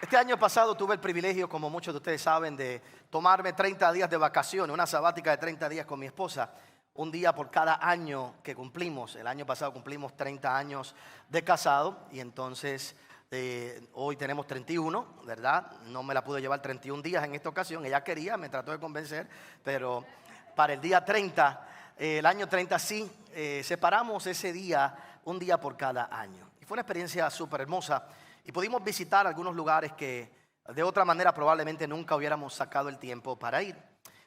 Este año pasado tuve el privilegio, como muchos de ustedes saben, de tomarme 30 días de vacaciones, una sabática de 30 días con mi esposa, un día por cada año que cumplimos. El año pasado cumplimos 30 años de casado y entonces hoy tenemos 31, ¿verdad? No me la pude llevar 31 días en esta ocasión, ella quería, me trató de convencer, pero para el día 30, el año 30 sí, separamos ese día, un día por cada año. Y fue una experiencia súper hermosa. Y pudimos visitar algunos lugares que de otra manera probablemente nunca hubiéramos sacado el tiempo para ir.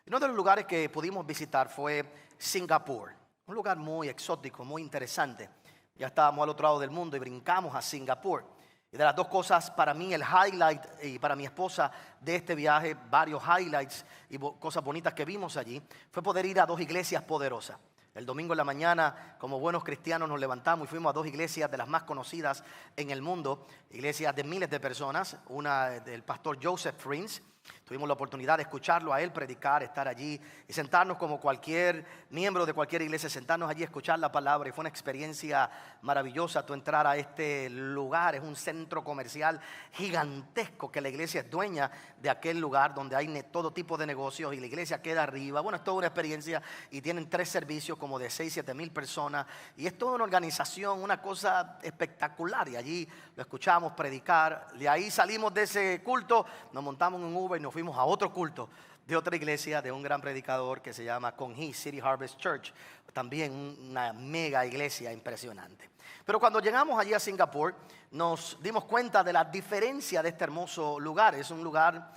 Uno de los lugares que pudimos visitar fue Singapur, un lugar muy exótico, muy interesante. Ya estábamos al otro lado del mundo y brincamos a Singapur. Y de las dos cosas, para mí el highlight y para mi esposa de este viaje, varios highlights y cosas bonitas que vimos allí, fue poder ir a dos iglesias poderosas. El domingo en la mañana, como buenos cristianos, nos levantamos y fuimos a dos iglesias de las más conocidas en el mundo, iglesias de miles de personas, una del pastor Joseph Prince. Tuvimos la oportunidad de escucharlo a él predicar, estar allí y sentarnos como cualquier miembro de cualquier iglesia, sentarnos allí a escuchar la palabra. Y fue una experiencia maravillosa tú entrar a este lugar. Es un centro comercial gigantesco que la iglesia es dueña de aquel lugar donde hay todo tipo de negocios y la iglesia queda arriba. Bueno, es toda una experiencia y tienen 3 servicios como de 6-7 mil personas y es toda una organización, una cosa espectacular. Y allí lo escuchamos predicar. De ahí salimos de ese culto, nos montamos en un Uber y nos fuimos a otro culto de otra iglesia de un gran predicador que se llama Cong City Harvest Church, también una mega iglesia impresionante. Pero cuando llegamos allí a Singapur nos dimos cuenta de la diferencia de este hermoso lugar. Es un lugar,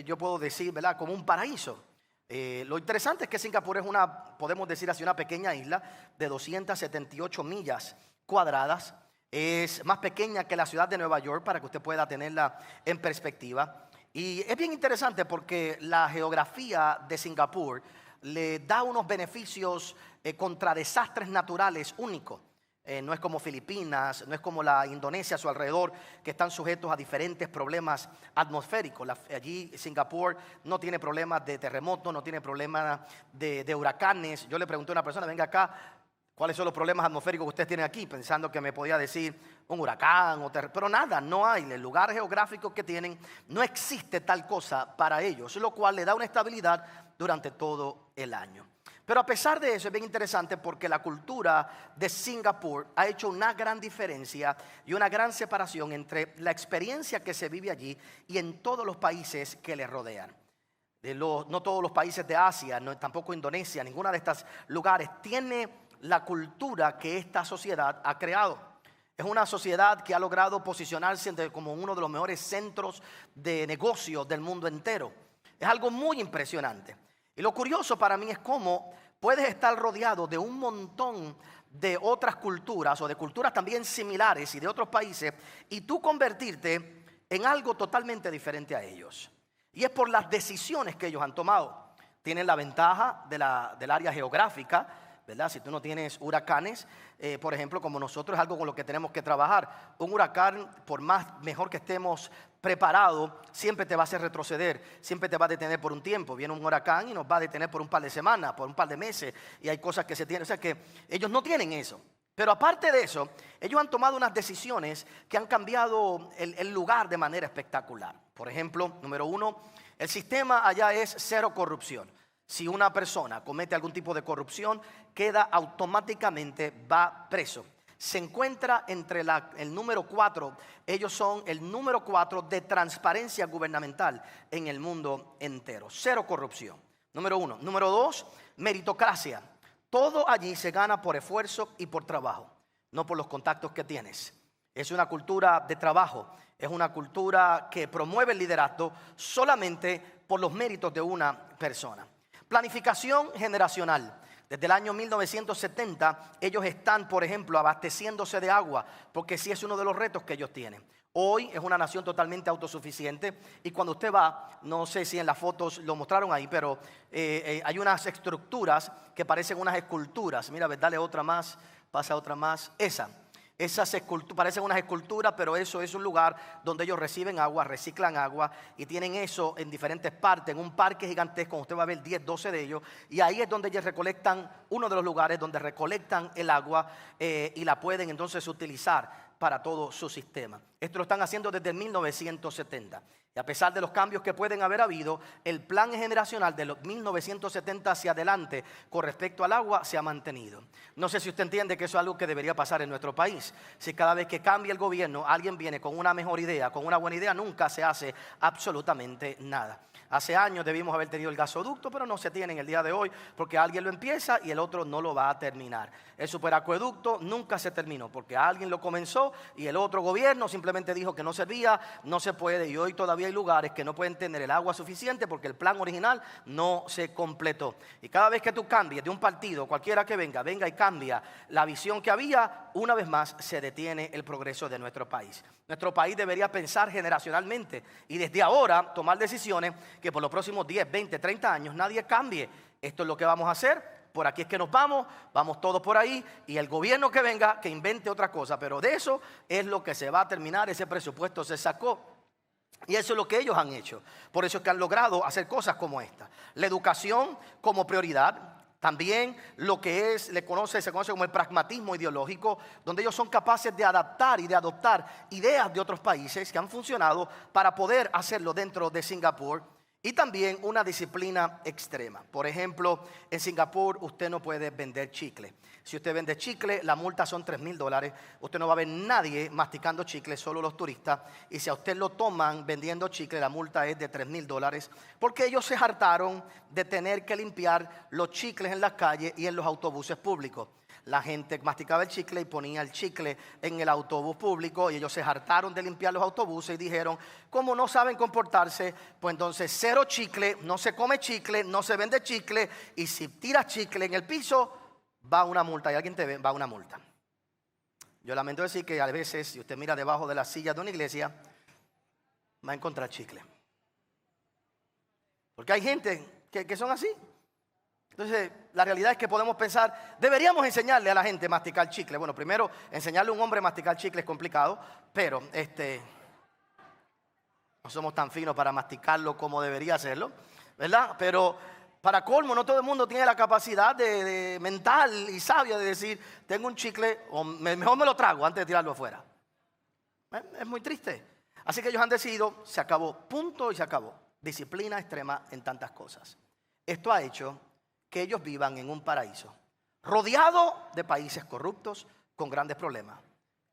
yo puedo decir, ¿verdad?, como un paraíso. Lo interesante es que Singapur es podemos decir así, una pequeña isla de 278 millas cuadradas. Es más pequeña que la ciudad de Nueva York, para que usted pueda tenerla en perspectiva. Y es bien interesante porque la geografía de Singapur le da unos beneficios contra desastres naturales únicos. No es como Filipinas, no es como la Indonesia a su alrededor, que están sujetos a diferentes problemas atmosféricos. Allí Singapur no tiene problemas de terremotos, no tiene problemas de huracanes. Yo le pregunté a una persona, venga acá, ¿cuáles son los problemas atmosféricos que ustedes tienen aquí? Pensando que me podía decir un huracán, pero nada, no hay. El lugar geográfico que tienen, no existe tal cosa para ellos, lo cual le da una estabilidad durante todo el año. Pero a pesar de eso es bien interesante porque la cultura de Singapur ha hecho una gran diferencia y una gran separación entre la experiencia que se vive allí y en todos los países que le rodean. No todos los países de Asia, tampoco Indonesia, ninguna de estos lugares tiene la cultura que esta sociedad ha creado. Es una sociedad que ha logrado posicionarse como uno de los mejores centros de negocios del mundo entero. Es algo muy impresionante. Y lo curioso para mí es cómo puedes estar rodeado de un montón de otras culturas o de culturas también similares y de otros países y tú convertirte en algo totalmente diferente a ellos. Y es por las decisiones que ellos han tomado. Tienen la ventaja del área geográfica, ¿verdad? Si tú no tienes huracanes, por ejemplo, como nosotros, es algo con lo que tenemos que trabajar. Un huracán, por más mejor que estemos preparados, siempre te va a hacer retroceder, siempre te va a detener por un tiempo. Viene un huracán y nos va a detener por un par de semanas, por un par de meses, y hay cosas que se tienen. O sea que ellos no tienen eso. Pero aparte de eso, ellos han tomado unas decisiones que han cambiado el lugar de manera espectacular. Por ejemplo, número 1, el sistema allá es cero corrupción. Si una persona comete algún tipo de corrupción, queda automáticamente, va preso. Se encuentra entre el número 4, ellos son el número 4 de transparencia gubernamental en el mundo entero. Cero corrupción, número 1. Número 2, meritocracia. Todo allí se gana por esfuerzo y por trabajo, no por los contactos que tienes. Es una cultura de trabajo, es una cultura que promueve el liderazgo solamente por los méritos de una persona. Planificación generacional. Desde el año 1970 ellos están, por ejemplo, abasteciéndose de agua, porque sí es uno de los retos que ellos tienen. Hoy es una nación totalmente autosuficiente y cuando usted va, no sé si en las fotos lo mostraron ahí, pero hay unas estructuras que parecen unas esculturas. Mira, dale otra más, pasa otra más, Esas parecen unas esculturas, pero eso es un lugar donde ellos reciben agua, reciclan agua y tienen eso en diferentes partes, en un parque gigantesco. Usted va a ver 10, 12 de ellos y ahí es donde ellos recolectan, uno de los lugares donde recolectan el agua y la pueden entonces utilizar para todo su sistema. Esto lo están haciendo desde 1970. Y a pesar de los cambios que pueden haber habido, el plan generacional de los 1970 hacia adelante con respecto al agua se ha mantenido. No sé si usted entiende que eso es algo que debería pasar en nuestro país. Si cada vez que cambia el gobierno alguien viene con una mejor idea, con una buena idea, nunca se hace absolutamente nada. Hace años debimos haber tenido el gasoducto, pero no se tiene en el día de hoy porque alguien lo empieza y el otro no lo va a terminar. El superacueducto nunca se terminó porque alguien lo comenzó y el otro gobierno simplemente dijo que no servía, no se puede, y hoy todavía hay lugares que no pueden tener el agua suficiente porque el plan original no se completó. Y cada vez que tú cambies de un partido, cualquiera que venga y cambia la visión que había, una vez más se detiene el progreso de nuestro país. Nuestro país debería pensar generacionalmente y desde ahora tomar decisiones que por los próximos 10, 20, 30 años nadie cambie. Esto es lo que vamos a hacer. Por aquí es que nos vamos todos por ahí, y el gobierno que venga que invente otra cosa, pero de eso es lo que se va a terminar. Ese presupuesto se sacó y eso es lo que ellos han hecho. Por eso es que han logrado hacer cosas como esta. La educación como prioridad. También lo que se conoce como el pragmatismo ideológico, donde ellos son capaces de adaptar y de adoptar ideas de otros países que han funcionado para poder hacerlo dentro de Singapur. Y también una disciplina extrema. Por ejemplo, en Singapur usted no puede vender chicle. Si usted vende chicle, la multa son $3,000. Usted no va a ver nadie masticando chicle, solo los turistas. Y si a usted lo toman vendiendo chicle, la multa es de $3,000. Porque ellos se hartaron de tener que limpiar los chicles en las calles y en los autobuses públicos. La gente masticaba el chicle y ponía el chicle en el autobús público, y ellos se hartaron de limpiar los autobuses y dijeron, como no saben comportarse, pues entonces 0 chicle, no se come chicle, no se vende chicle, y si tiras chicle en el piso, va una multa, y alguien te ve, va una multa. Yo lamento decir que a veces, si usted mira debajo de la silla de una iglesia, va a encontrar chicle. Porque hay gente que son así. Entonces, la realidad es que podemos pensar, deberíamos enseñarle a la gente a masticar chicle. Bueno, primero, enseñarle a un hombre a masticar chicle es complicado, pero no somos tan finos para masticarlo como debería hacerlo, ¿verdad? Pero para colmo, no todo el mundo tiene la capacidad de mental y sabia de decir, tengo un chicle, o mejor me lo trago antes de tirarlo afuera. Es muy triste. Así que ellos han decidido, se acabó, punto y se acabó. Disciplina extrema en tantas cosas. Esto ha hecho que ellos vivan en un paraíso, rodeado de países corruptos con grandes problemas,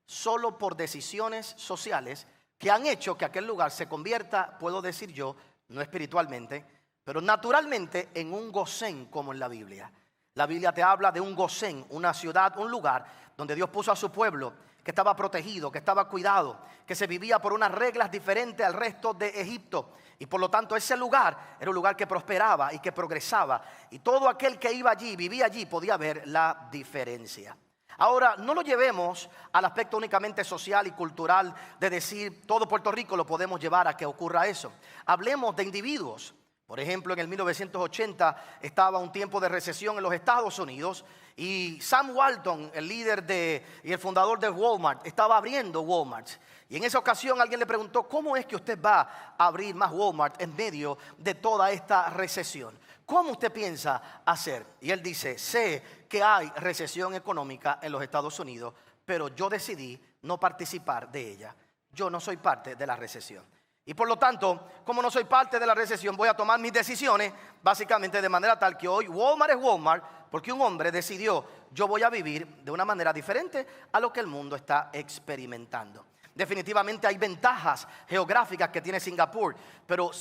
solo por decisiones sociales que han hecho que aquel lugar se convierta, puedo decir yo, no espiritualmente, pero naturalmente, en un Gosén como en la Biblia. La Biblia te habla de un Gosén, una ciudad, un lugar donde Dios puso a su pueblo, que estaba protegido, que estaba cuidado, que se vivía por unas reglas diferentes al resto de Egipto. Y por lo tanto ese lugar era un lugar que prosperaba y que progresaba. Y todo aquel que iba allí, vivía allí, podía ver la diferencia. Ahora, no lo llevemos al aspecto únicamente social y cultural de decir todo Puerto Rico lo podemos llevar a que ocurra eso. Hablemos de individuos. Por ejemplo, en el 1980 estaba un tiempo de recesión en los Estados Unidos y Sam Walton, el líder y el fundador de Walmart, estaba abriendo Walmart. Y en esa ocasión alguien le preguntó, ¿cómo es que usted va a abrir más Walmart en medio de toda esta recesión? ¿Cómo usted piensa hacer? Y él dice, sé que hay recesión económica en los Estados Unidos, pero yo decidí no participar de ella. Yo no soy parte de la recesión. Y por lo tanto, como no soy parte de la recesión, voy a tomar mis decisiones básicamente de manera tal que hoy Walmart es Walmart porque un hombre decidió, yo voy a vivir de una manera diferente a lo que el mundo está experimentando. Definitivamente hay ventajas geográficas que tiene Singapur, pero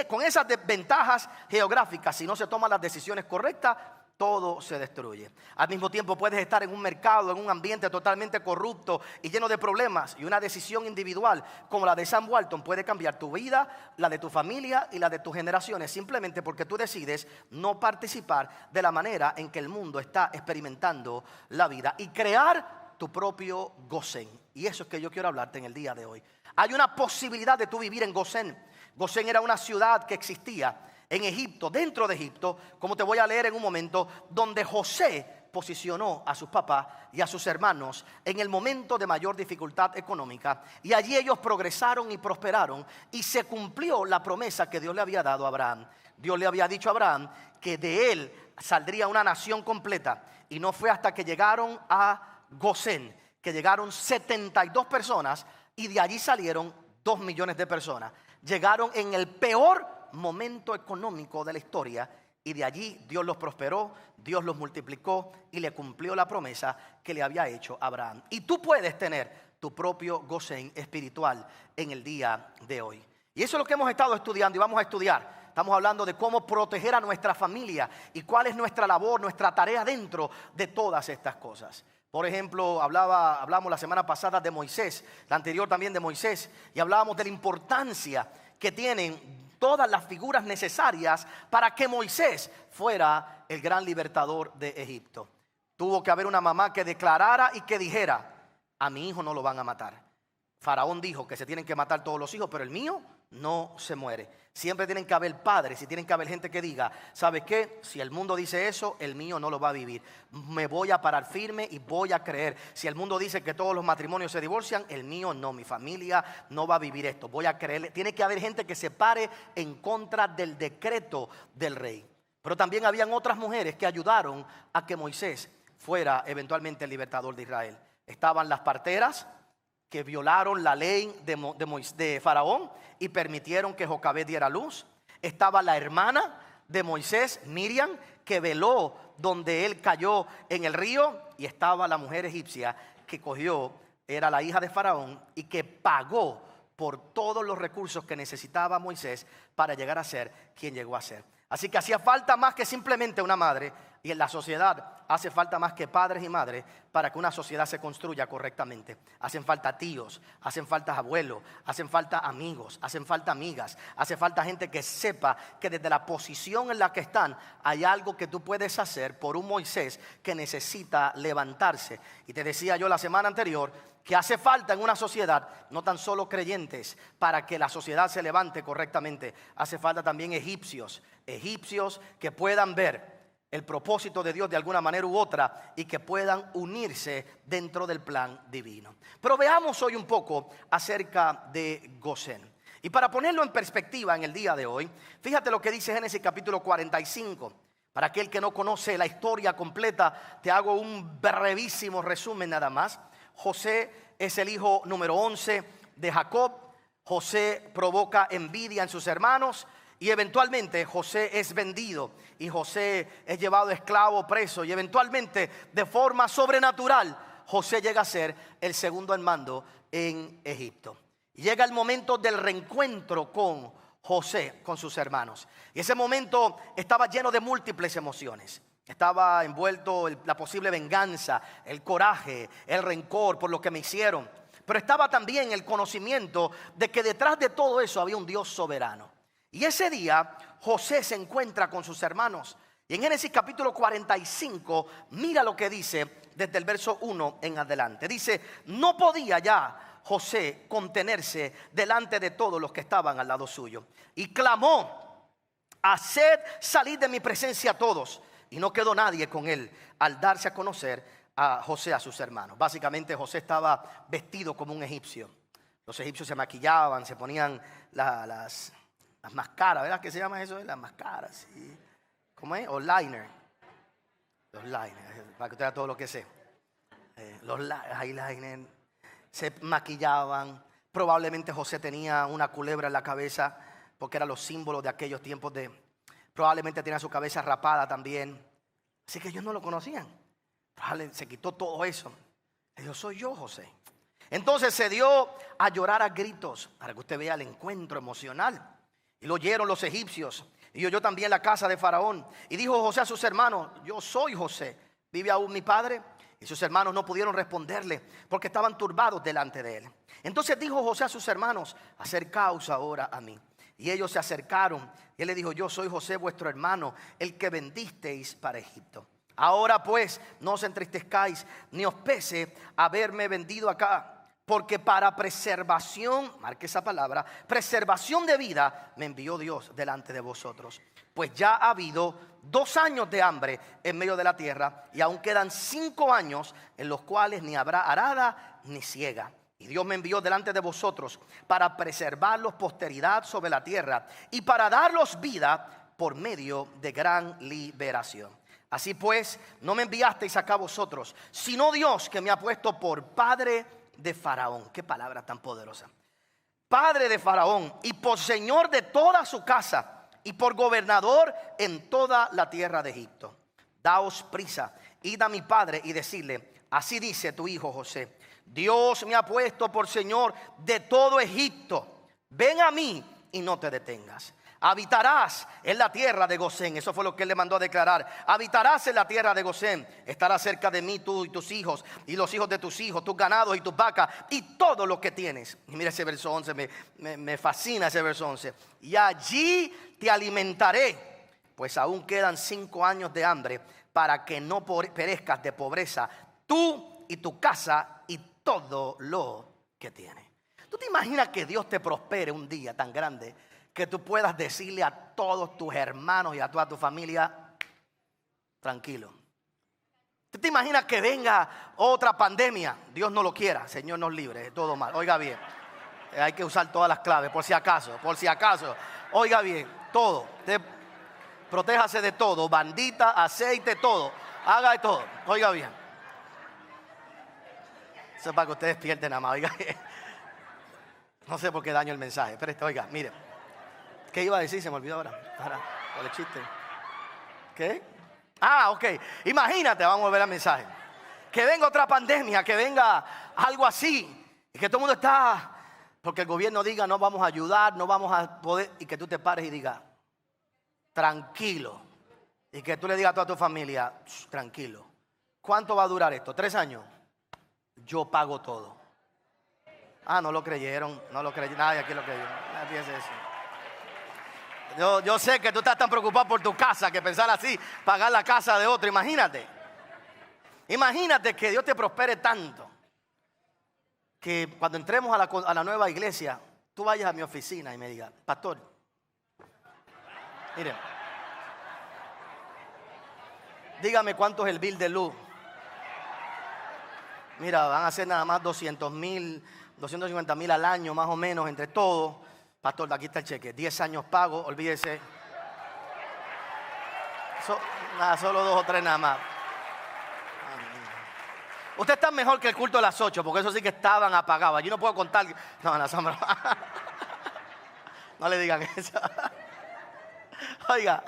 con esas ventajas geográficas, si no se toman las decisiones correctas, todo se destruye. Al mismo tiempo puedes estar en un mercado, en un ambiente totalmente corrupto y lleno de problemas, y una decisión individual como la de Sam Walton puede cambiar tu vida, la de tu familia y la de tus generaciones, simplemente porque tú decides no participar de la manera en que el mundo está experimentando la vida y crear tu propio Gosén. Y eso es que yo quiero hablarte en el día de hoy. Hay una posibilidad de tú vivir en Gosén. Gosén era una ciudad que existía en Egipto, dentro de Egipto, como te voy a leer en un momento, donde José posicionó a sus papás y a sus hermanos en el momento de mayor dificultad económica, y allí ellos progresaron y prosperaron, y se cumplió la promesa que Dios le había dado a Abraham. Dios le había dicho a Abraham que de él saldría una nación completa, y no fue hasta que llegaron a Gosén, que llegaron 72 personas y de allí salieron 2 millones de personas. Llegaron en el peor momento económico de la historia y de allí Dios los prosperó, Dios los multiplicó y le cumplió la promesa que le había hecho a Abraham. Y tú puedes tener tu propio Gosén espiritual en el día de hoy. Y eso es lo que hemos estado estudiando y vamos a estudiar. Estamos hablando de cómo proteger a nuestra familia y cuál es nuestra labor, nuestra tarea dentro de todas estas cosas. Por ejemplo, hablamos la semana pasada de Moisés, la anterior también de Moisés, y hablábamos de la importancia que tienen todas las figuras necesarias para que Moisés fuera el gran libertador de Egipto. Tuvo que haber una mamá que declarara y que dijera: a mi hijo no lo van a matar. Faraón dijo que se tienen que matar todos los hijos, pero el mío no se muere. Siempre tienen que haber padres y tienen que haber gente que diga: ¿sabes qué? Si el mundo dice eso, el mío no lo va a vivir. Me voy a parar firme y voy a creer. Si el mundo dice que todos los matrimonios se divorcian, el mío no, mi familia no va a vivir esto. Voy a creer. Tiene que haber gente que se pare en contra del decreto del rey. Pero también habían otras mujeres que ayudaron a que Moisés fuera eventualmente el libertador de Israel. Estaban las parteras, que violaron la ley de Faraón y permitieron que Jocabed diera luz. Estaba la hermana de Moisés, Miriam, que veló donde él cayó en el río. Y estaba la mujer egipcia que era la hija de Faraón y que pagó por todos los recursos que necesitaba Moisés para llegar a ser quien llegó a ser. Así que hacía falta más que simplemente una madre, y en la sociedad hace falta más que padres y madres para que una sociedad se construya correctamente. Hacen falta tíos, hacen falta abuelos, hacen falta amigos, hacen falta amigas, hace falta gente que sepa que desde la posición en la que están hay algo que tú puedes hacer por un Moisés que necesita levantarse. Y te decía yo la semana anterior que hace falta en una sociedad no tan solo creyentes para que la sociedad se levante correctamente. Hace falta también egipcios que puedan ver el propósito de Dios de alguna manera u otra y que puedan unirse dentro del plan divino. Pero veamos hoy un poco acerca de Gosén. Y para ponerlo en perspectiva en el día de hoy, fíjate lo que dice Génesis capítulo 45. Para aquel que no conoce la historia completa, te hago un brevísimo resumen nada más. José es el hijo número 11 de Jacob. José provoca envidia en sus hermanos y eventualmente José es vendido y José es llevado esclavo, preso, y eventualmente de forma sobrenatural José llega a ser el segundo en mando en Egipto. Y llega el momento del reencuentro con José, con sus hermanos, y ese momento estaba lleno de múltiples emociones. Estaba envuelto la posible venganza, el coraje, el rencor por lo que me hicieron. Pero estaba también el conocimiento de que detrás de todo eso había un Dios soberano. Y ese día José se encuentra con sus hermanos. Y en Génesis capítulo 45, mira lo que dice desde el verso 1 en adelante. Dice: no podía ya José contenerse delante de todos los que estaban al lado suyo. Y clamó: haced salir de mi presencia a todos. Y no quedó nadie con él al darse a conocer a José a sus hermanos. Básicamente José estaba vestido como un egipcio. Los egipcios se maquillaban, se ponían las máscaras, ¿verdad? ¿Qué se llama eso? Las máscaras, ¿sí? ¿Cómo es? O liner. Los liners, para que usted vea todo lo que sé. Los eyeliners se maquillaban. Probablemente José tenía una culebra en la cabeza, porque eran los símbolos de aquellos tiempos probablemente tenía su cabeza rapada también. Así que ellos no lo conocían. Se quitó todo eso. Le dijo: soy yo, José. Entonces se dio a llorar a gritos, para que usted vea el encuentro emocional. Y lo oyeron los egipcios, y oyó también la casa de Faraón. Y dijo José a sus hermanos: yo soy José, ¿vive aún mi padre? Y sus hermanos no pudieron responderle, porque estaban turbados delante de él. Entonces dijo José a sus hermanos: acercaos ahora a mí. Y ellos se acercaron, y él le dijo: yo soy José vuestro hermano, el que vendisteis para Egipto. Ahora pues no os entristezcáis, ni os pese haberme vendido acá, porque para preservación, marque esa palabra, preservación de vida, me envió Dios delante de vosotros. Pues ya ha habido 2 años de hambre en medio de la tierra, y aún quedan 5 años en los cuales ni habrá arada ni siega. Y Dios me envió delante de vosotros para preservarlos posteridad sobre la tierra y para darlos vida por medio de gran liberación. Así pues, no me enviasteis acá vosotros, sino Dios, que me ha puesto por padre de Faraón. Qué palabra tan poderosa. Padre de Faraón y por señor de toda su casa y por gobernador en toda la tierra de Egipto. Daos prisa, id a mi padre y decirle, así dice tu hijo José, Dios me ha puesto por señor de todo Egipto. Ven a mí y no te detengas. Habitarás en la tierra de Gosén. Eso fue lo que él le mandó a declarar. Habitarás en la tierra de Gosén. Estarás cerca de mí tú y tus hijos y los hijos de tus hijos, tus ganados y tus vacas y todo lo que tienes. Y mira ese verso 11, me fascina ese verso 11. Y allí te alimentaré, pues aún quedan 5 años de hambre, para que no perezcas de pobreza tú y tu casa y todo lo que tienes. ¿Tú te imaginas que Dios te prospere un día tan grande que tú puedas decirle a todos tus hermanos y a toda tu familia, tranquilo? ¿Tú te imaginas que venga otra pandemia? Dios no lo quiera, Señor nos libre de todo mal. Oiga bien, hay que usar todas las claves por si acaso. Oiga bien, todo. Protéjase de todo, bandita, aceite, todo. Haga de todo, oiga bien. Eso es para que ustedes despierten nada más, oiga bien. No sé por qué daño el mensaje, pero oiga, mire. ¿Qué iba a decir? Se me olvidó ahora. Por el chiste. ¿Qué? Ok. Imagínate, vamos a volver al mensaje. Que venga otra pandemia, que venga algo así. Y que todo el mundo está, porque el gobierno diga, no vamos a ayudar, no vamos a poder. Y que tú te pares y digas, tranquilo. Y que tú le digas a toda tu familia, tranquilo. ¿Cuánto va a durar esto? 3 años. Yo pago todo. No lo creyeron. Nadie aquí lo creyó. Nadie piensa eso. Yo sé que tú estás tan preocupado por tu casa que pensar así, pagar la casa de otro. Imagínate que Dios te prospere tanto que cuando entremos a la nueva iglesia, tú vayas a mi oficina y me digas, pastor, mire, dígame cuánto es el bill de luz. Mira, van a ser nada más 200,000, 250,000 al año, más o menos, entre todos. Pastor, aquí está el cheque. 10 años pago, olvídese. Solo 2 o 3 nada más. Usted está mejor que el culto de las 8, porque eso sí que estaban apagados. Yo no puedo contar. No, no le digan eso. Oiga,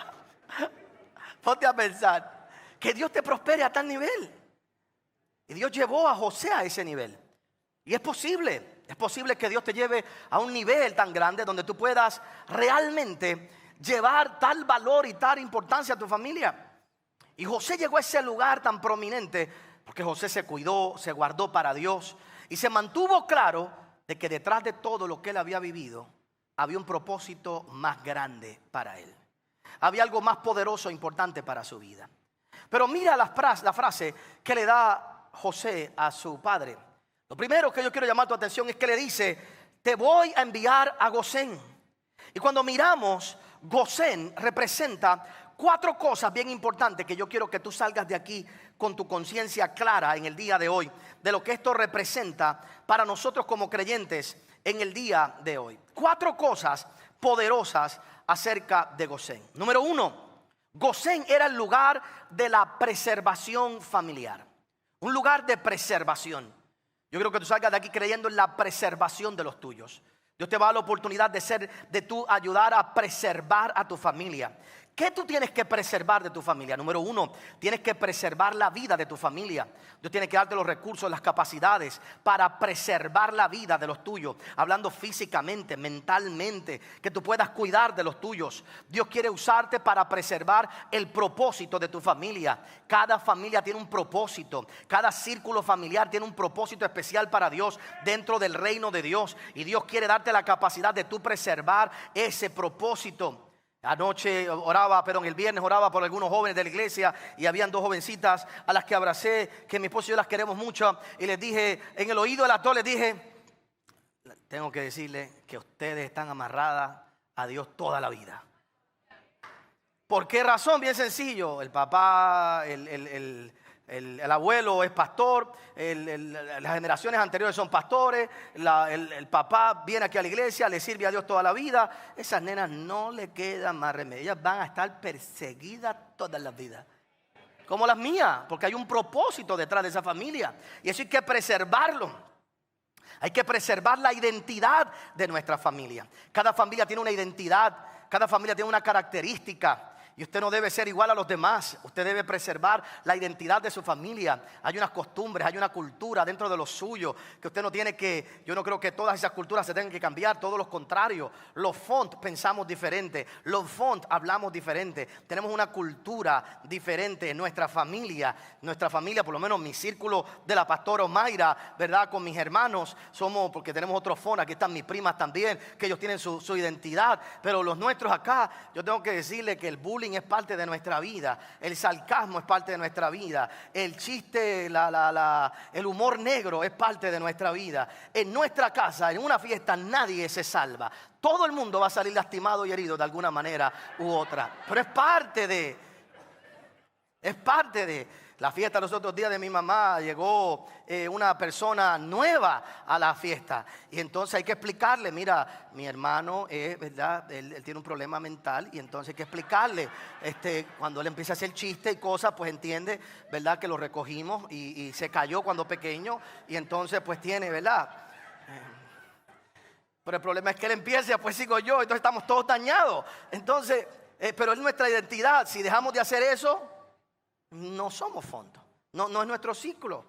ponte a pensar que Dios te prospere a tal nivel. Y Dios llevó a José a ese nivel. Y es posible que Dios te lleve a un nivel tan grande donde tú puedas realmente llevar tal valor y tal importancia a tu familia. Y José llegó a ese lugar tan prominente porque José se cuidó, se guardó para Dios y se mantuvo claro de que detrás de todo lo que él había vivido había un propósito más grande para él. Había algo más poderoso e importante para su vida. Pero mira la frase que le da José a su padre. Lo primero que yo quiero llamar tu atención es que le dice, te voy a enviar a Gosén. Y cuando miramos, Gosén representa 4 cosas bien importantes que yo quiero que tú salgas de aquí con tu conciencia clara en el día de hoy, de lo que esto representa para nosotros como creyentes en el día de hoy. 4 cosas poderosas acerca de Gosén. Número 1, Gosén era el lugar de la preservación familiar. Un lugar de preservación. Yo quiero que tú salgas de aquí creyendo en la preservación de los tuyos. Dios te va a dar la oportunidad de tú ayudar a preservar a tu familia. ¿Qué tú tienes que preservar de tu familia? Número 1, tienes que preservar la vida de tu familia. Dios tiene que darte los recursos, las capacidades para preservar la vida de los tuyos. Hablando físicamente, mentalmente, que tú puedas cuidar de los tuyos. Dios quiere usarte para preservar el propósito de tu familia. Cada familia tiene un propósito. Cada círculo familiar tiene un propósito especial para Dios dentro del reino de Dios. Y Dios quiere darte la capacidad de tú preservar ese propósito. El viernes oraba por algunos jóvenes de la iglesia y habían 2 jovencitas a las que abracé, que mi esposo y yo las queremos mucho, y les dije, en el oído de las 2 les dije, tengo que decirles que ustedes están amarradas a Dios toda la vida. ¿Por qué razón? Bien sencillo, el papá, el abuelo es pastor, las generaciones anteriores son pastores, el papá viene aquí a la iglesia, le sirve a Dios toda la vida. Esas nenas no le quedan más remedio, ellas van a estar perseguidas todas las vidas, como las mías, porque hay un propósito detrás de esa familia y eso hay que preservarlo. Hay que preservar la identidad de nuestra familia. Cada familia tiene una identidad, cada familia tiene una característica. Y usted no debe ser igual a los demás. Usted debe preservar la identidad de su familia. Hay unas costumbres, hay una cultura dentro de lo suyo que usted no tiene que, yo no creo que todas esas culturas se tengan que cambiar, todo lo contrario. Los font pensamos diferente, los font hablamos diferente. Tenemos una cultura diferente en nuestra familia. Nuestra familia, por lo menos mi círculo de la pastora Omaira, ¿verdad? Con mis hermanos somos, porque tenemos otros font, aquí están mis primas también, que ellos tienen su identidad. Pero los nuestros acá, yo tengo que decirle que el bullying es parte de nuestra vida, el sarcasmo es parte de nuestra vida, el chiste, el humor negro es parte de nuestra vida. En nuestra casa, en una fiesta, nadie se salva. Todo el mundo va a salir lastimado y herido de alguna manera u otra. Pero es parte de la fiesta. Los otros días de mi mamá llegó una persona nueva a la fiesta. Y entonces hay que explicarle, mira, mi hermano es, ¿verdad? Él tiene un problema mental. Y entonces hay que explicarle, cuando él empieza a hacer chistes y cosas, pues entiende, ¿verdad? Que lo recogimos y se cayó cuando pequeño. Y entonces pues tiene, ¿verdad? Pero el problema es que él empieza y después sigo yo. Entonces estamos todos dañados. Entonces, pero es nuestra identidad. Si dejamos de hacer eso, no somos fondos, no es nuestro ciclo,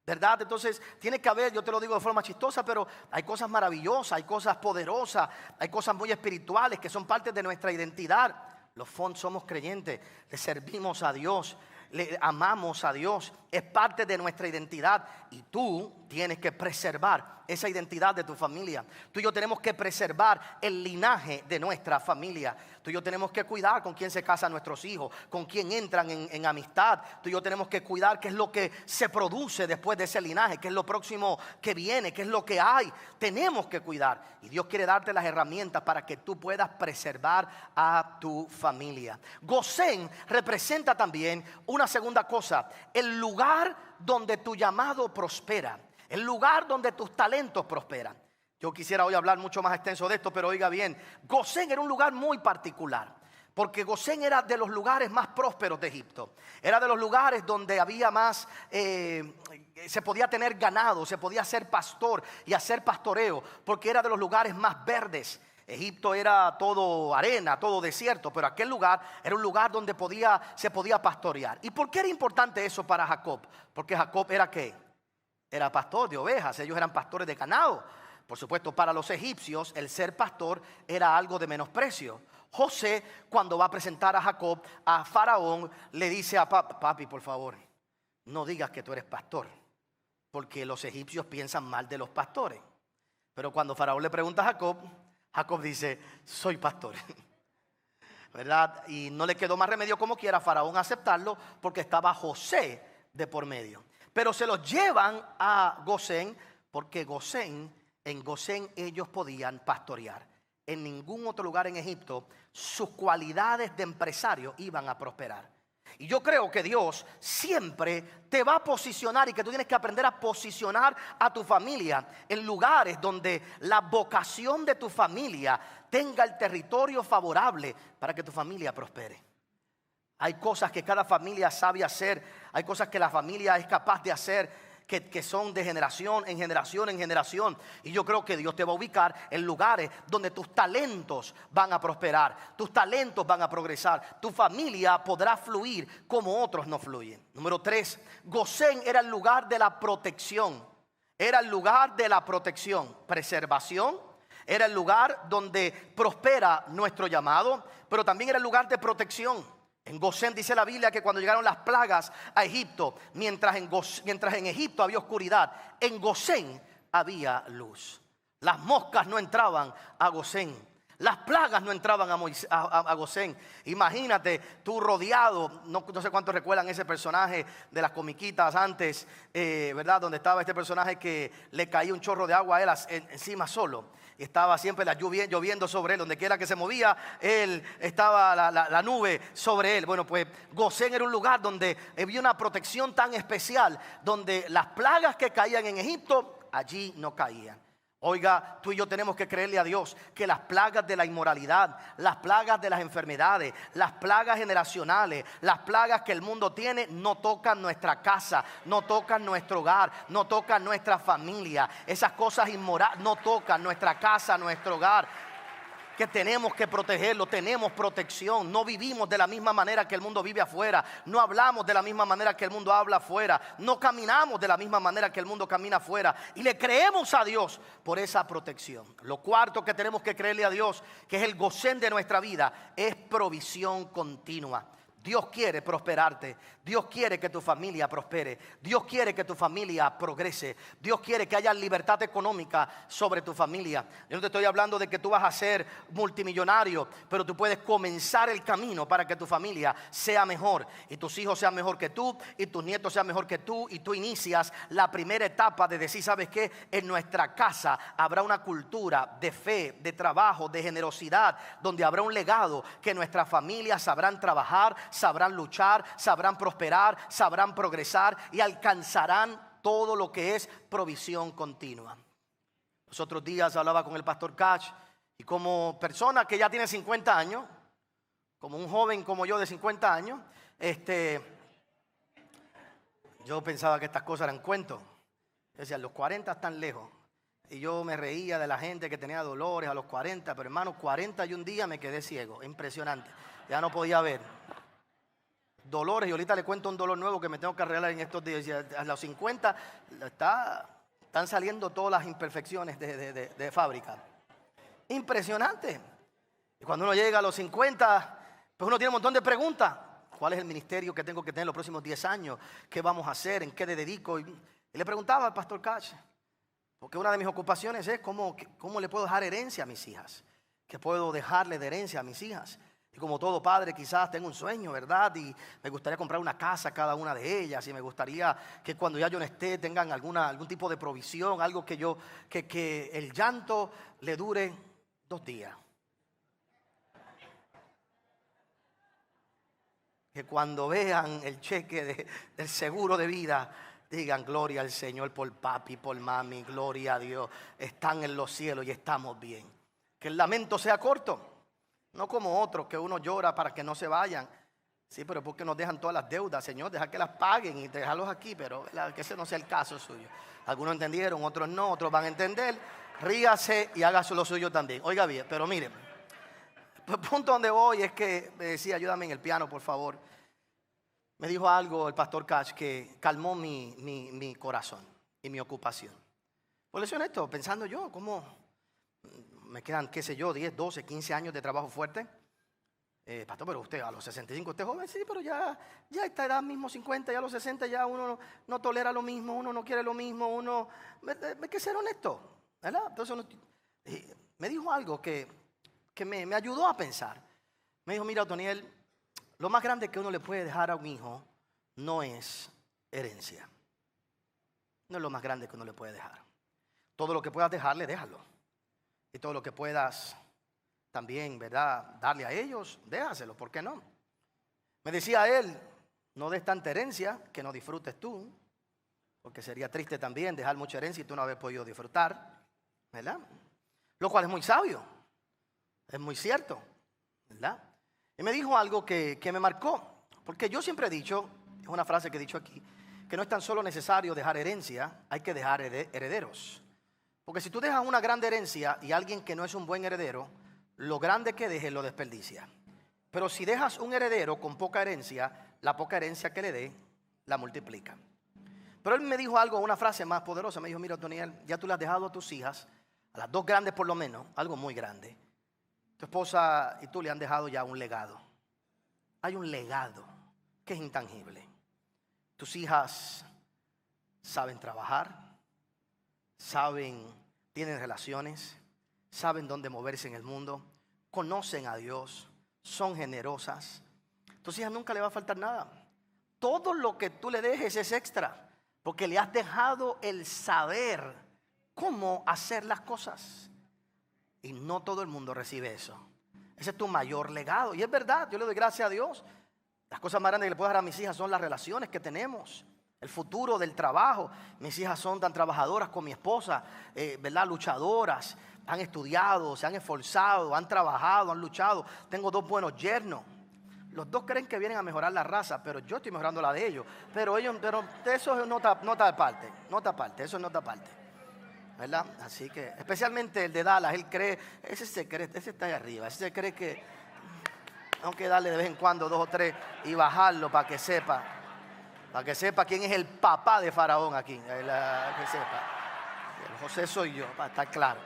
¿verdad? Entonces tiene que haber, yo te lo digo de forma chistosa, pero hay cosas maravillosas, hay cosas poderosas, hay cosas muy espirituales que son parte de nuestra identidad. Los fondos somos creyentes, le servimos a Dios, le amamos a Dios, es parte de nuestra identidad y tú tienes que preservar esa identidad de tu familia. Tú y yo tenemos que preservar el linaje de nuestra familia. Tú y yo tenemos que cuidar con quién se casan nuestros hijos, con quién entran en amistad. Tú y yo tenemos que cuidar qué es lo que se produce después de ese linaje, qué es lo próximo que viene, qué es lo que hay. Tenemos que cuidar y Dios quiere darte las herramientas para que tú puedas preservar a tu familia. Gosén representa también una segunda cosa, el lugar donde tu llamado prospera, el lugar donde tus talentos prosperan. Yo quisiera hoy hablar mucho más extenso de esto, pero oiga bien, Gosén era un lugar muy particular, porque Gosén era de los lugares más prósperos de Egipto. Era de los lugares donde había más, se podía tener ganado, se podía ser pastor y hacer pastoreo, porque era de los lugares más verdes. Egipto era todo arena, todo desierto, pero aquel lugar era un lugar donde se podía pastorear. ¿Y por qué era importante eso para Jacob? Porque Jacob era ¿qué? Era pastor de ovejas, ellos eran pastores de ganado. Por supuesto, para los egipcios el ser pastor era algo de menosprecio. José, cuando va a presentar a Jacob a Faraón, le dice a papi, por favor, no digas que tú eres pastor, porque los egipcios piensan mal de los pastores. Pero cuando Faraón le pregunta a Jacob, Jacob dice, soy pastor, ¿verdad? Y no le quedó más remedio como quiera a Faraón aceptarlo, porque estaba José de por medio. Pero se los llevan a Gosén, porque en Gosén ellos podían pastorear. En ningún otro lugar en Egipto sus cualidades de empresario iban a prosperar. Y yo creo que Dios siempre te va a posicionar y que tú tienes que aprender a posicionar a tu familia en lugares donde la vocación de tu familia tenga el territorio favorable para que tu familia prospere. Hay cosas que cada familia sabe hacer, hay cosas que la familia es capaz de hacer que son de generación en generación en generación. Y yo creo que Dios te va a ubicar en lugares donde tus talentos van a prosperar, tus talentos van a progresar, tu familia podrá fluir como otros no fluyen. Número 3, Gosén era el lugar de la protección. Era el lugar de la protección, preservación. Era el lugar donde prospera nuestro llamado, pero también era el lugar de protección. En Gosén dice la Biblia que cuando llegaron las plagas a Egipto, mientras en Egipto había oscuridad, en Gosén había luz. Las moscas no entraban a Gosén, las plagas no entraban a Gosén. Imagínate tú rodeado, no sé cuántos recuerdan ese personaje de las comiquitas antes, ¿verdad? Donde estaba este personaje que le caía un chorro de agua a él encima solo. Y estaba siempre la lluvia lloviendo sobre él, donde quiera que se movía, él estaba la nube sobre él. Bueno, pues Gosén era un lugar donde había una protección tan especial, donde las plagas que caían en Egipto, allí no caían. Oiga, tú y yo tenemos que creerle a Dios que las plagas de la inmoralidad, las plagas de las enfermedades, las plagas generacionales, las plagas que el mundo tiene no tocan nuestra casa, no tocan nuestro hogar, no tocan nuestra familia. Esas cosas inmorales no tocan nuestra casa, nuestro hogar. Que tenemos que protegerlo, tenemos protección. No vivimos de la misma manera que el mundo vive afuera. No hablamos de la misma manera que el mundo habla afuera. No caminamos de la misma manera que el mundo camina afuera. Y le creemos a Dios por esa protección. Lo cuarto que tenemos que creerle a Dios, que es el gocén de nuestra vida, es provisión continua. Dios quiere prosperarte. Dios quiere que tu familia prospere. Dios quiere que tu familia progrese. Dios quiere que haya libertad económica sobre tu familia. Yo no te estoy hablando de que tú vas a ser multimillonario, pero tú puedes comenzar el camino para que tu familia sea mejor y tus hijos sean mejor que tú y tus nietos sean mejor que tú, y tú inicias la primera etapa de decir, ¿sabes qué? En nuestra casa habrá una cultura de fe, de trabajo, de generosidad, donde habrá un legado que nuestras familias sabrán trabajar, sabrán luchar, sabrán prosperar, sabrán progresar y alcanzarán todo lo que es provisión continua. Los otros días hablaba con el pastor Cash, y como persona que ya tiene 50 años, como un joven como yo de 50 años, yo pensaba que estas cosas eran cuentos. Yo decía, los 40 están lejos. Y yo me reía de la gente que tenía dolores a los 40, pero hermano, 41 días me quedé ciego, impresionante. Ya no podía ver. Dolores, y ahorita le cuento un dolor nuevo que me tengo que arreglar en estos días. A los 50 están saliendo todas las imperfecciones de fábrica. Impresionante. Y cuando uno llega a los 50, pues uno tiene un montón de preguntas. ¿Cuál es el ministerio que tengo que tener los próximos 10 años? ¿Qué vamos a hacer? ¿En qué le dedico? Y le preguntaba al pastor Cash, porque una de mis ocupaciones es cómo le puedo dejar herencia a mis hijas. ¿Qué puedo dejarle de herencia a mis hijas? Y como todo padre quizás tengo un sueño, ¿verdad? Y me gustaría comprar una casa a cada una de ellas. Y me gustaría que cuando ya yo no esté tengan algún tipo de provisión. Algo que el llanto le dure 2 días. Que cuando vean el cheque del seguro de vida digan gloria al Señor por papi, por mami, gloria a Dios. Están en los cielos y estamos bien. Que el lamento sea corto. No como otros que uno llora para que no se vayan. Sí, pero porque nos dejan todas las deudas, Señor, deja que las paguen y dejarlos aquí, pero que ese no sea el caso suyo. Algunos entendieron, otros no, otros van a entender. Ríase y haga lo suyo también. Oiga bien, pero miren, el punto donde voy es que me decía, ayúdame en el piano, por favor. Me dijo algo el pastor Cash que calmó mi corazón y mi ocupación. Pues le soy honesto, pensando yo, ¿cómo? Me quedan, qué sé yo, 10, 12, 15 años de trabajo fuerte. Pastor, pero usted a los 65, usted es joven, sí, pero ya a esta edad mismo, 50, ya a los 60, ya uno no tolera lo mismo, uno no quiere lo mismo, hay que ser honesto, ¿verdad? Entonces me dijo algo que me ayudó a pensar. Me dijo, mira, Otoniel, lo más grande que uno le puede dejar a un hijo no es herencia. No es lo más grande que uno le puede dejar. Todo lo que puedas dejarle, déjalo. Y todo lo que puedas también, ¿verdad?, darle a ellos, déjaselo, ¿por qué no? Me decía él, no des tanta herencia que no disfrutes tú, porque sería triste también dejar mucha herencia y tú no haber podido disfrutar, ¿verdad? Lo cual es muy sabio, es muy cierto, ¿verdad? Y me dijo algo que me marcó, porque yo siempre he dicho, es una frase que he dicho aquí, que no es tan solo necesario dejar herencia, hay que dejar herederos. Porque si tú dejas una grande herencia y alguien que no es un buen heredero, lo grande que deje lo desperdicia. Pero si dejas un heredero con poca herencia, la poca herencia que le dé, la multiplica. Pero él me dijo algo, una frase más poderosa. Me dijo, mira, Otoniel, ya tú le has dejado a tus hijas, a las 2 grandes por lo menos, algo muy grande. Tu esposa y tú le han dejado ya un legado. Hay un legado que es intangible. Tus hijas saben trabajar. Tienen relaciones, saben dónde moverse en el mundo, conocen a Dios, son generosas. Tus hijas nunca le va a faltar nada. Todo lo que tú le dejes es extra, porque le has dejado el saber cómo hacer las cosas. Y no todo el mundo recibe eso. Ese es tu mayor legado. Y es verdad, yo le doy gracias a Dios. Las cosas más grandes que le puedo dar a mis hijas son las relaciones que tenemos. el futuro del trabajo. Mis hijas son tan trabajadoras con mi esposa, ¿verdad? Luchadoras, han estudiado, se han esforzado, han trabajado, han luchado. Tengo 2 buenos yernos. Los 2 creen que vienen a mejorar la raza, pero yo estoy mejorando la de ellos. Pero eso es nota aparte, eso es nota aparte, ¿verdad? Así que, especialmente el de Dallas, él cree, ese está ahí arriba, ese se cree que, aunque darle de vez en cuando 2 o 3 y bajarlo para que sepa quién es el papá de Faraón aquí, que sepa. José soy yo, para estar claro.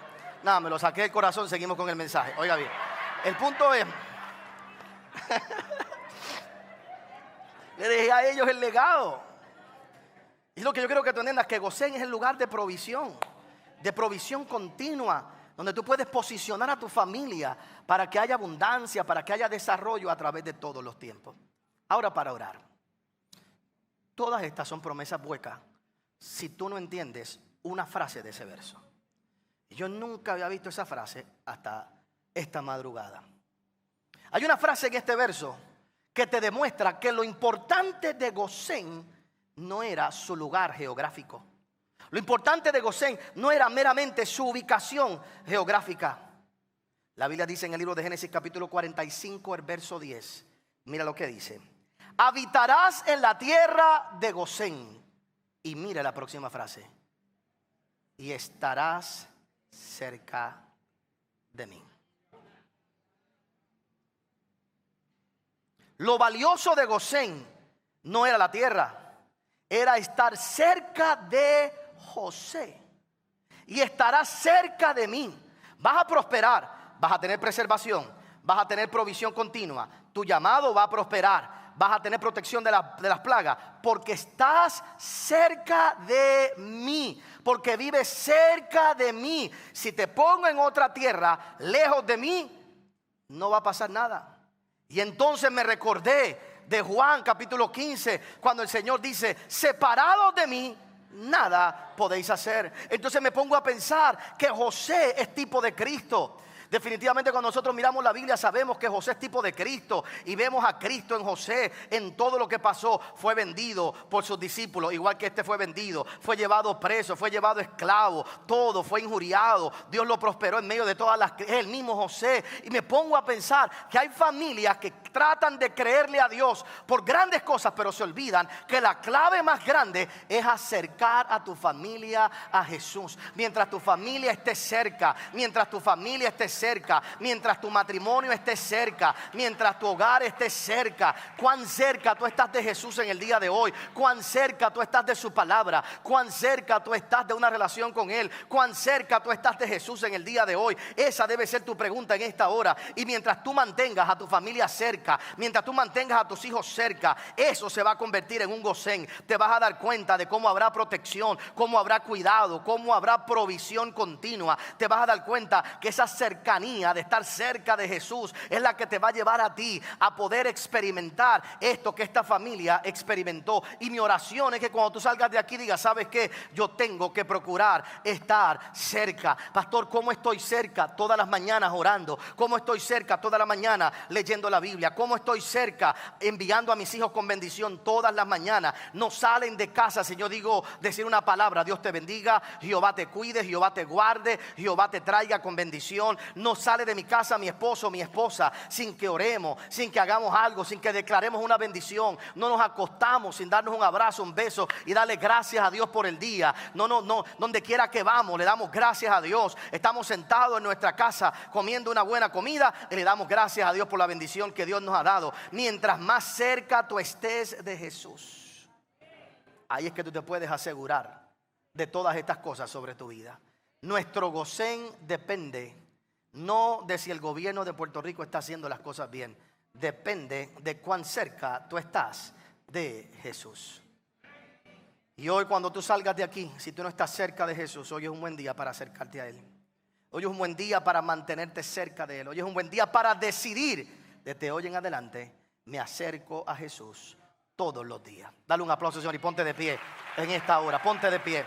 Nada, me lo saqué del corazón, seguimos con el mensaje. Oiga bien, el punto es, le dejé a ellos el legado. Y lo que yo quiero que tú entiendas es que Gosén es el lugar de provisión continua, donde tú puedes posicionar a tu familia para que haya abundancia, para que haya desarrollo a través de todos los tiempos. Ahora, para orar, todas estas son promesas huecas si tú no entiendes una frase de ese verso. Yo nunca había visto esa frase hasta esta madrugada. Hay una frase en este verso que te demuestra que lo importante de Gosén no era su lugar geográfico. Lo importante de Gosén no era meramente su ubicación geográfica. La Biblia dice en el libro de Génesis capítulo 45, el verso 10. Mira lo que dice. Habitarás en la tierra de Gosén. Y mira la próxima frase. Y estarás cerca de mí. Lo valioso de Gosén no era la tierra, era estar cerca de José. Y estarás cerca de mí. Vas a prosperar, vas a tener preservación, vas a tener provisión continua. Tu llamado va a prosperar, vas a tener protección de las plagas, porque estás cerca de mí, porque vives cerca de mí. Si te pongo en otra tierra, lejos de mí, no va a pasar nada. Y entonces me recordé de Juan capítulo 15, cuando el Señor dice, separados de mí, nada podéis hacer. Entonces me pongo a pensar que José es tipo de Cristo. Definitivamente cuando nosotros miramos la Biblia sabemos que José es tipo de Cristo y vemos a Cristo en José. En todo lo que pasó, fue vendido por sus discípulos, igual que este fue vendido, fue llevado preso, fue llevado esclavo, todo fue injuriado. Dios lo prosperó en medio de todas las crisis, el mismo José. Y me pongo a pensar que hay familias que tratan de creerle a Dios por grandes cosas, pero se olvidan que la clave más grande es acercar a tu familia a Jesús. Mientras tu familia esté cerca, mientras tu familia esté cerca, mientras tu matrimonio esté cerca, mientras tu hogar esté cerca, cuán cerca tú estás de Jesús en el día de hoy, cuán cerca tú estás de su palabra, cuán cerca tú estás de una relación con Él, cuán cerca tú estás de Jesús en el día de hoy. Esa debe ser tu pregunta en esta hora. Y mientras tú mantengas a tu familia cerca, mientras tú mantengas a tus hijos cerca, eso se va a convertir en un Gosén. Te vas a dar cuenta de cómo habrá protección, cómo habrá cuidado, cómo habrá provisión continua. Te vas a dar cuenta que esa cercanía de estar cerca de Jesús es la que te va a llevar a ti a poder experimentar esto que esta familia experimentó. Y mi oración es que cuando tú salgas de aquí digas, ¿sabes qué? Yo tengo que procurar estar cerca. Pastor, ¿cómo estoy cerca? Todas las mañanas orando. ¿Cómo estoy cerca? Toda la mañana leyendo la Biblia. ¿Cómo estoy cerca? Enviando a mis hijos con bendición todas las mañanas. No salen de casa si yo digo decir una palabra. Dios te bendiga, Jehová te cuide, Jehová te guarde, Jehová te traiga con bendición. No sale de mi casa mi esposo o mi esposa sin que oremos, sin que hagamos algo, sin que declaremos una bendición. No nos acostamos sin darnos un abrazo, un beso y darle gracias a Dios por el día. No, donde quiera que vamos le damos gracias a Dios. Estamos sentados en nuestra casa comiendo una buena comida y le damos gracias a Dios por la bendición que Dios nos ha dado. Mientras más cerca tú estés de Jesús, ahí es que tú te puedes asegurar de todas estas cosas sobre tu vida. Nuestro Gosén depende no de si el gobierno de Puerto Rico está haciendo las cosas bien. Depende de cuán cerca tú estás de Jesús. Y hoy cuando tú salgas de aquí, si tú no estás cerca de Jesús, hoy es un buen día para acercarte a Él. Hoy es un buen día para mantenerte cerca de Él. Hoy es un buen día para decidir, desde hoy en adelante, me acerco a Jesús todos los días. Dale un aplauso, Señor, y ponte de pie en esta hora. Ponte de pie.